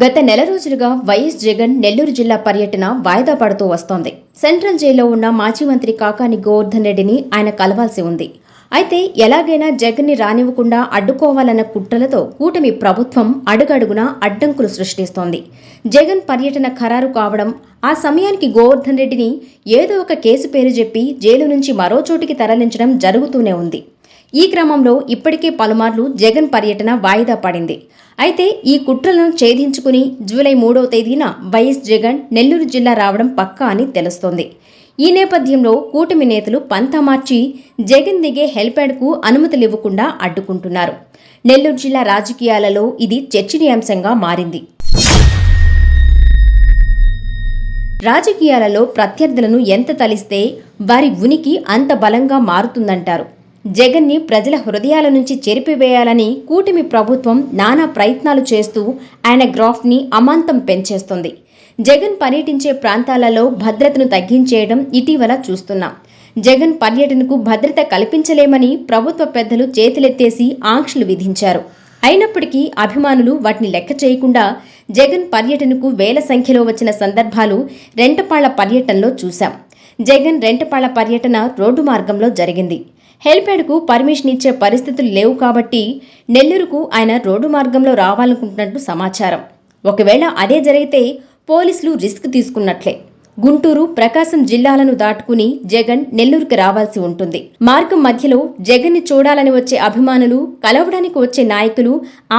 గత నెల రోజులుగా వైఎస్ జగన్ నెల్లూరు జిల్లా పర్యటన వాయిదా పడుతూ వస్తోంది. సెంట్రల్ జైల్లో ఉన్న మాజీ మంత్రి కాకాని గోవర్ధన్ రెడ్డిని ఆయన కలవాల్సి ఉంది. అయితే ఎలాగైనా జగన్ని రానివ్వకుండా అడ్డుకోవాలన్న కుట్రలతో కూటమి ప్రభుత్వం అడుగడుగునా అడ్డంకులు సృష్టిస్తోంది. జగన్ పర్యటన ఖరారు కావడం, ఆ సమయానికి గోవర్ధన్ రెడ్డిని ఏదో ఒక కేసు పేరు చెప్పి జైలు నుంచి మరో చోటికి తరలించడం జరుగుతూనే ఉంది. ఈ క్రమంలో ఇప్పటికే పలుమార్లు జగన్ పర్యటన వాయిదా పడింది. అయితే ఈ కుట్రలను ఛేదించుకుని జూలై 3వ తేదీన వైఎస్ జగన్ నెల్లూరు జిల్లా రావడం పక్కా అని తెలుస్తోంది. ఈ నేపథ్యంలో కూటమి నేతలు పంతా మార్చి జగన్ దిగే హెలిప్యాడ్కు అనుమతులివ్వకుండా అడ్డుకుంటున్నారు. నెల్లూరు జిల్లా రాజకీయాలలో ఇది చర్చనీయాంశంగా మారింది. రాజకీయాలలో ప్రత్యర్థులను ఎంత తలిస్తే వారి ఉనికి అంత బలంగా మారుతుందంటారు. జగన్ని ప్రజల హృదయాల నుంచి చెరిపివేయాలని కూటమి ప్రభుత్వం నానా ప్రయత్నాలు చేస్తూ ఆయన గ్రాఫ్ని అమాంతం పెంచేస్తుంది. జగన్ పర్యటించే ప్రాంతాలలో భద్రతను తగ్గించేయడం ఇటీవల చూస్తున్నాం. జగన్ పర్యటనకు భద్రత కల్పించలేమని ప్రభుత్వ పెద్దలు చేతులెత్తేసి ఆంక్షలు విధించారు. అయినప్పటికీ అభిమానులు వాటిని లెక్క చేయకుండా జగన్ పర్యటనకు వేల సంఖ్యలో వచ్చిన సందర్భాలు రెంటపాళ్ల పర్యటనలో చూశాం. జగన్ రెంటపాళ్ల పర్యటన రోడ్డు మార్గంలో జరిగింది. హెలిప్యాడ్కు పర్మిషన్ ఇచ్చే పరిస్థితులు లేవు కాబట్టి నెల్లూరుకు ఆయన రోడ్డు మార్గంలో రావాలనుకుంటున్నట్టు సమాచారం. ఒకవేళ అదే జరిగితే పోలీసులు రిస్క్ తీసుకున్నట్లే. గుంటూరు, ప్రకాశం జిల్లాలను దాటుకుని జగన్ నెల్లూరుకి రావాల్సి ఉంటుంది. మార్గం మధ్యలో జగన్ని చూడాలని వచ్చే అభిమానులు, కలవడానికి వచ్చే నాయకులు,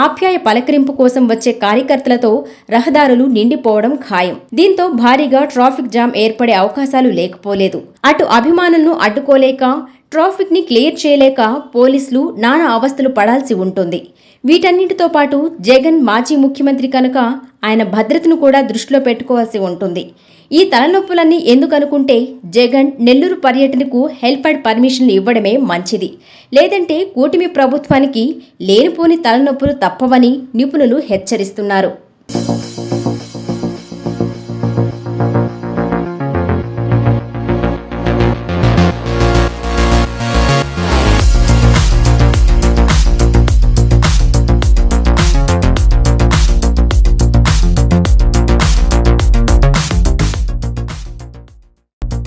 ఆప్యాయ పలకరింపు కోసం వచ్చే కార్యకర్తలతో రహదారులు నిండిపోవడం ఖాయం. దీంతో భారీగా ట్రాఫిక్ జామ్ ఏర్పడే అవకాశాలు లేకపోలేదు. అటు అభిమానులను అడ్డుకోలేక, ట్రాఫిక్ ని క్లియర్ చేయలేక పోలీసులు నానా అవస్థలు పడాల్సి ఉంటుంది. వీటన్నింటితో పాటు జగన్ మాజీ ముఖ్యమంత్రి కనుక ఆయన భద్రతను కూడా దృష్టిలో పెట్టుకోవాల్సి ఉంటుంది. ఈ తలనొప్పులన్నీ ఎందుకనుకుంటే జగన్ నెల్లూరు పర్యటనకు హెలిప్యాడ్ పర్మిషన్లు ఇవ్వడమే మంచిది. లేదంటే కూటమి ప్రభుత్వానికి లేనిపోని తలనొప్పులు తప్పవని నిపుణులు హెచ్చరిస్తున్నారు.